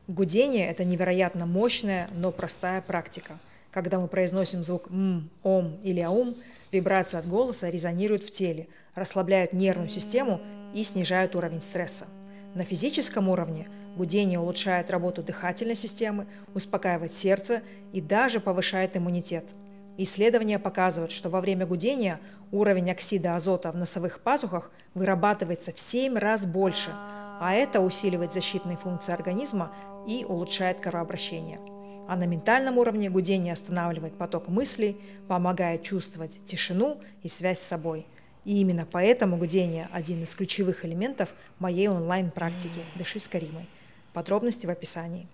Гудение – это невероятно мощная, но простая практика. Когда мы произносим звук «м», «ом» или «аум», вибрации от голоса резонируют в теле, расслабляют нервную систему и снижают уровень стресса. На физическом уровне гудение улучшает работу дыхательной системы, успокаивает сердце и даже повышает иммунитет. Исследования показывают, что во время гудения уровень оксида азота в носовых пазухах вырабатывается в 7 раз больше, а это усиливает защитные функции организма и улучшает кровообращение. А на ментальном уровне гудение останавливает поток мыслей, помогает чувствовать тишину и связь с собой. И именно поэтому гудение – один из ключевых элементов моей онлайн-практики «Дыши с Каримой». Подробности в описании.